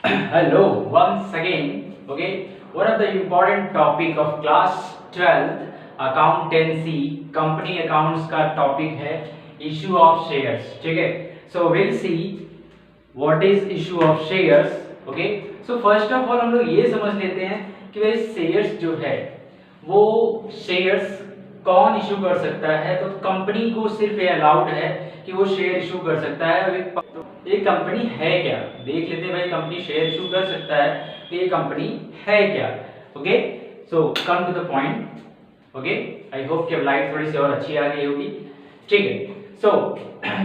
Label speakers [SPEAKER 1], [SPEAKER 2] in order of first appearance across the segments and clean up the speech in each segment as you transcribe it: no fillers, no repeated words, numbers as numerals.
[SPEAKER 1] Hello, once again. Okay, one of the important topic of class 12th accountancy company accounts का topic है issue of shares. ठीक है, so we'll see what is issue of shares. Okay, so first of all हम लोग ये समझ लेते हैं कि भाई शेयर्स जो है वो शेयर्स कौन इशू कर सकता है। तो कंपनी को सिर्फ ये अलाउड है कि वो शेयर इशू कर सकता है। ये कंपनी है क्या, देख लेते हैं भाई। कंपनी शेयर इशू कर सकता है तो ये कंपनी है क्या। Okay, so come to the point. Okay, I hope कि अब लाइट थोड़ी सी और अच्छी आ गई होगी। ठीक है, सो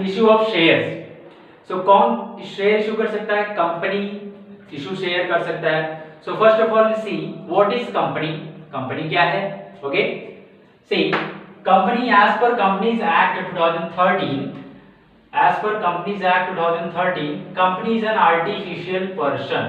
[SPEAKER 1] इशू ऑफ शेयर्स। सो कौन शेयर इशू कर सकता है? कंपनी इशू शेयर कर सकता है। So first of all see what is company. Company क्या है? Okay, see company as per companies act 2013, as per Companies Act 2013, company is an artificial person.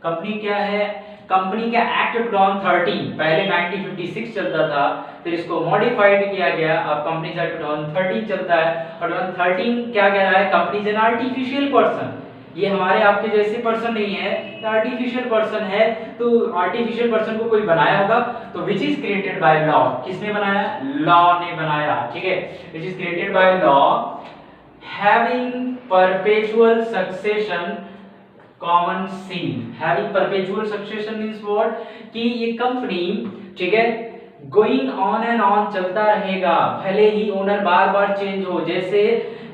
[SPEAKER 1] Company क्या है? कंपनी का एक्ट 2013, पहले 1956 चलता था, फिर इसको मॉडिफाइड किया गया, अब कंपनीज एक्ट 2013 चलता है। और 2013 क्या कह रहा है? Company is an artificial person. ये हमारे आपके जैसे पर्सन नहीं है, आर्टिफिशियल पर्सन है। तो आर्टिफिशियल पर्सन को कोई बनाया होगा, तो which is created by law. किसने बनाया? लॉ ने बनाया। ठीक है, which is created by law having perpetual succession common seal. having perpetual succession means what? कि ये कंपनी, ठीक है, गोइंग ऑन एंड ऑन चलता रहेगा, भले ही ओनर बार बार चेंज हो। जैसे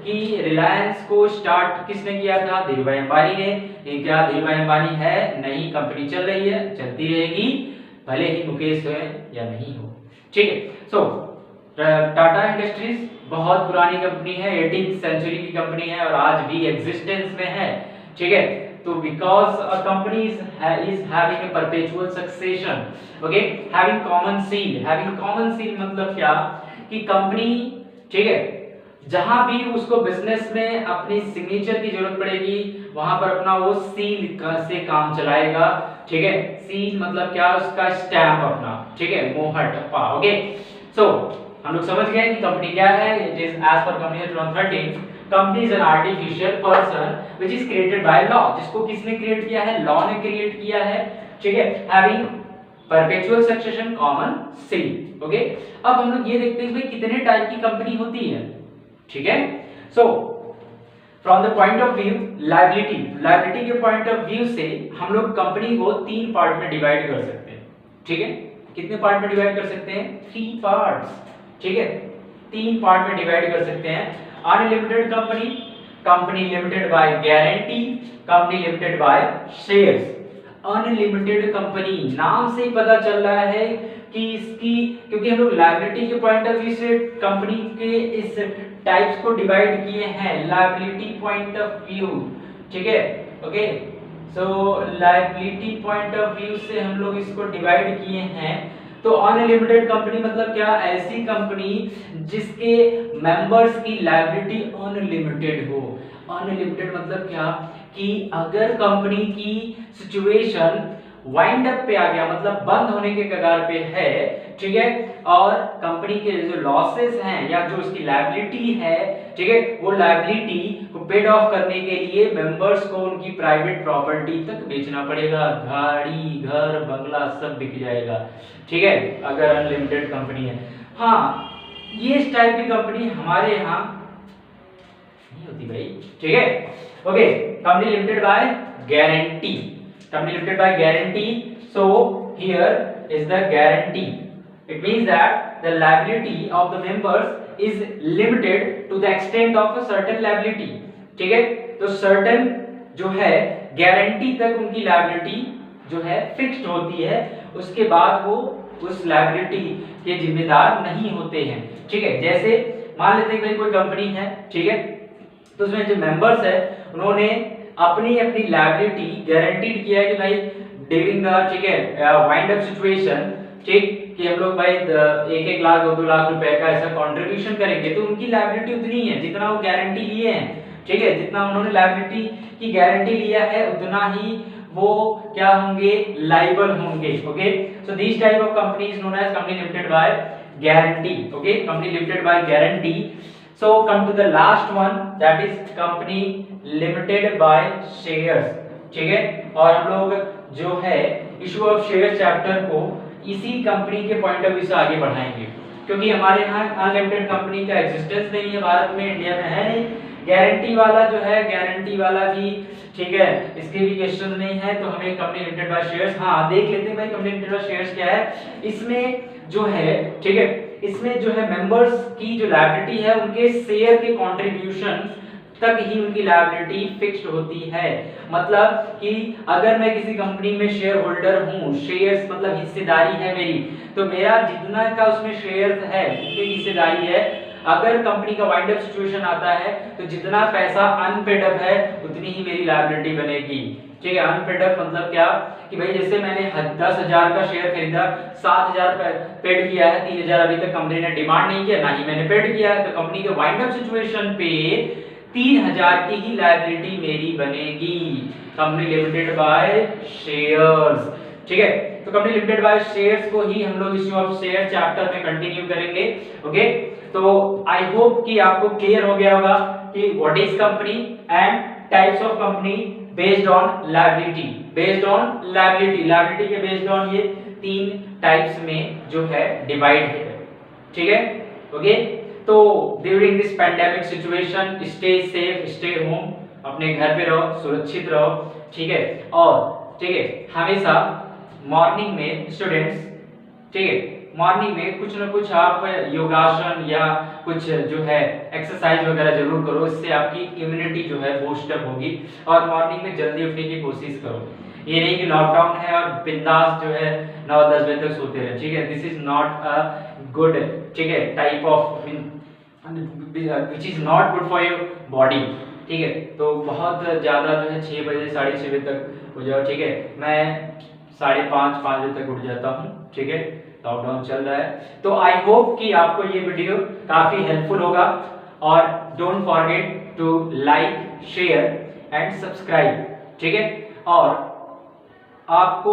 [SPEAKER 1] कि रिलायंस को स्टार्ट किसने किया था? धीरूभाई अंबानी ने। ये क्या धीरूभाई अंबानी है? नहीं, कंपनी चल रही है, चलती रहेगी, भले ही मुकेश हो या नहीं हो। ठीक है, सो टाटा इंडस्ट्रीज बहुत पुरानी कंपनी है, 18th सेंचुरी की कंपनी है और आज भी एग्जिस्टेंस में है। ठीक है, तो because a company is having a perpetual succession. Okay, having common seal. Having common seal मतलब क्या? कि कंपनी, ठीक है, जहां भी उसको बिजनेस में अपनी सिग्नेचर की जरूरत पड़ेगी वहां पर अपना वो सील से काम चलाएगा। ठीक है, सील मतलब क्या? उसका स्टैंप अपना, ठीक है, मोहर ठप्पा। ओके, सो हम लोग समझ गए कि कंपनी क्या है। It is as per company 2013, company is an artificial person which is created by law. जिसको किसने क्रिएट किया है? लॉ ने क्रिएट किया है। ठीक है, having perpetual succession common seal. Okay, अब हम लोग ये देखते हैं कि कितने टाइप की कंपनी होती है। ठीक है, so from the point of view liability, liability के पॉइंट ऑफ व्यू से हम लोग कंपनी को 3 पार्ट में डिवाइड कर सकते हैं। ठीक है, कितने पार्ट में डिवाइड कर सकते हैं? 3 पार्ट्स। ठीक है, 3 पार्ट में डिवाइड कर सकते हैं। Unlimited company, company limited by guarantee, company limited by shares. Unlimited company नाम से ही पता चल रहा है कि इसकी, क्योंकि हम लोग लायबिलिटी के पॉइंट ऑफ व्यू से कंपनी के इस टाइप्स को डिवाइड किए हैं, लायबिलिटी पॉइंट ऑफ व्यू। ठीक है, okay, so liability point of view से हम लोग इसको डिवाइड किए हैं। तो अनलिमिटेड कंपनी मतलब क्या? ऐसी कंपनी जिसके मेंबर्स की लायबिलिटी अनलिमिटेड हो। अनलिमिटेड मतलब क्या? कि अगर कंपनी की सिचुएशन वाइंड अप पे आ गया, मतलब बंद होने के कगार पे है, ठीक है, और कंपनी के जो लॉसेस हैं या जो उसकी लायबिलिटी है, ठीक है, वो लायबिलिटी को पेड ऑफ करने के लिए मेंबर्स को उनकी प्राइवेट प्रॉपर्टी तक बेचना पड़ेगा। गाड़ी, घर, बंगला सब बिक जाएगा। ठीक है, अगर अनलिमिटेड कंपनी है। हाँ, ये इस टाइप की कंपनी हमारे यहाँ नहीं होती भाई। ठीक है, okay, company limited by guarantee, company limited by guarantee. So here is the guarantee. It means that the liability of the members is limited to the extent of a certain liability. ठीक है, तो certain जो है guarantee तक उनकी liability जो है fixed होती है, उसके बाद वो उस लायबिलिटी के जिम्मेदार नहीं होते हैं। ठीक है, जैसे मान लेते हैं कि कोई कंपनी है, ठीक है, तो उसमें जो मेंबर्स है उन्होंने अपनी अपनी लायबिलिटी गारंटीड किया है कि भाई ड्यूरिंग द, ठीक है, वाइंड अप सिचुएशन, ठीक, कि हम लोग भाई 1-1 लाख 2-2 लाख रुपए का ऐसा कंट्रीब्यूशन करेंगे, तो उनकी लायबिलिटी उतनी है जितना वो गारंटी लिए हैं। ठीक है, जितना उन्होंने लायबिलिटी की गारंटी लिया है उतना ही वो क्या होंगे? लायबल होंगे। Okay, so this type of company is known as company limited by guarantee. Okay, company limited by guarantee. So come to the last one, that is company limited by shares. ठीक है। और हम लोग जो है issue of share chapter को इसी company के पॉइंट ऑफ व्यू से आगे बढ़ाएंगे, क्योंकि हमारे यहाँ अनलिमिटेड कंपनी का एग्जिस्टेंस नहीं है भारत में, इंडिया में है नहीं। गारंटी वाला जो है, गारंटी वाला भी ठीक है, इसके भी क्वेश्चन नहीं है, तो हमें कंपनी लिमिटेड बाय शेयर्स, हाँ देख लेते हैं भाई कंपनी लिमिटेड बाय शेयर्स क्या है। इसमें जो है ठीक है, इसमें जो है मेंबर्स की जो लायबिलिटी है उनके शेयर के कंट्रीब्यूशन तक ही उनकी लायबिलिटी फिक्स्ड होती है। मतलब कि अगर मैं किसी कंपनी में शेयर होल्डर हूँ, शेयर्स मतलब हिस्सेदारी है मेरी, तो मेरा जितना का उसमें शेयर है उतनी हिस्सेदारी है। अगर कंपनी का वाइंड अप सिचुएशन आता है तो जितना पैसा अनपेड अप है उतनी ही मेरी लायबिलिटी बनेगी, ठीक है। अनपेड अप मतलब क्या कि भाई जैसे मैंने 10,000 का शेयर खरीदा, 7,000 पेड किया है, 3,000 अभी तक कंपनी ने डिमांड नहीं किया, ना ही मैंने पेड किया है, तो कंपनी के वाइंड अप सिचुएशन पे 3,000 की ही लायबिलिटी मेरी बनेगी, कंपनी लिमिटेड बाय शेयर्स, ठीक है। तो कंपनी लिमिटेड बाय शेयर्स को ही हम लोग इश्यू ऑफ शेयर चैप्टर में कंटिन्यू करेंगे, ओके। तो आई होप कि आपको क्लियर हो गया होगा कि what is company and types of company based on liability, based on liability, liability के बेस्ड ऑन ये 3 टाइप्स में जो है डिवाइड है, ठीक है, ओके। तो during this pandemic situation stay safe, stay home, अपने घर पे रहो, सुरक्षित रहो, ठीक है। और ठीक है, हमेशा मॉर्निंग में स्टूडेंट्स, ठीक है, मॉर्निंग में कुछ ना कुछ आप योगासन या कुछ जो है एक्सरसाइज वगैरह जरूर करो, इससे आपकी इम्यूनिटी जो है बूस्ट अप होगी। और मॉर्निंग में जल्दी उठने की कोशिश करो, ये नहीं कि लॉकडाउन है और बिंदास जो है 9-10 बजे तक सोते रहे, ठीक है। This is not a good, ठीक है, type of which is not good for your body, ठीक है। तो बहुत ज्यादा जो है 6 बजे 6:30 बजे तक हो जाओ, ठीक है। मैं 5:30 बजे तक उठ जाता हूँ, ठीक है, लॉकडाउन चल रहा है। तो आई होप कि आपको ये वीडियो काफी हेल्पफुल होगा, और don't forget to like, share and subscribe, ठीक है। और आपको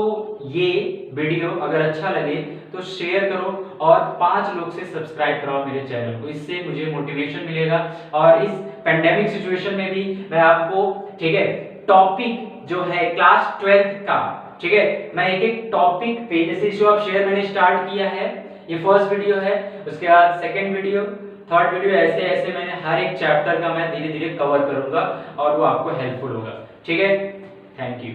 [SPEAKER 1] ये वीडियो अगर अच्छा लगे तो शेयर करो और 5 लोग से सब्सक्राइब कराओ मेरे चैनल को, इससे मुझे मोटिवेशन मिलेगा। और इस पेंडेमिक सिचुएशन में भी मैं आपको, ठीक है, टॉपिक जो है क्लास 12th का, ठीक है, मैं एक एक टॉपिक पे, जैसे इशू ऑफ शेयर मैंने स्टार्ट किया है, ये फर्स्ट वीडियो है, उसके बाद सेकंड वीडियो, थर्ड वीडियो, ऐसे ऐसे मैंने हर एक चैप्टर का मैं धीरे धीरे कवर करूंगा और वो आपको हेल्पफुल होगा, ठीक है। Thank you.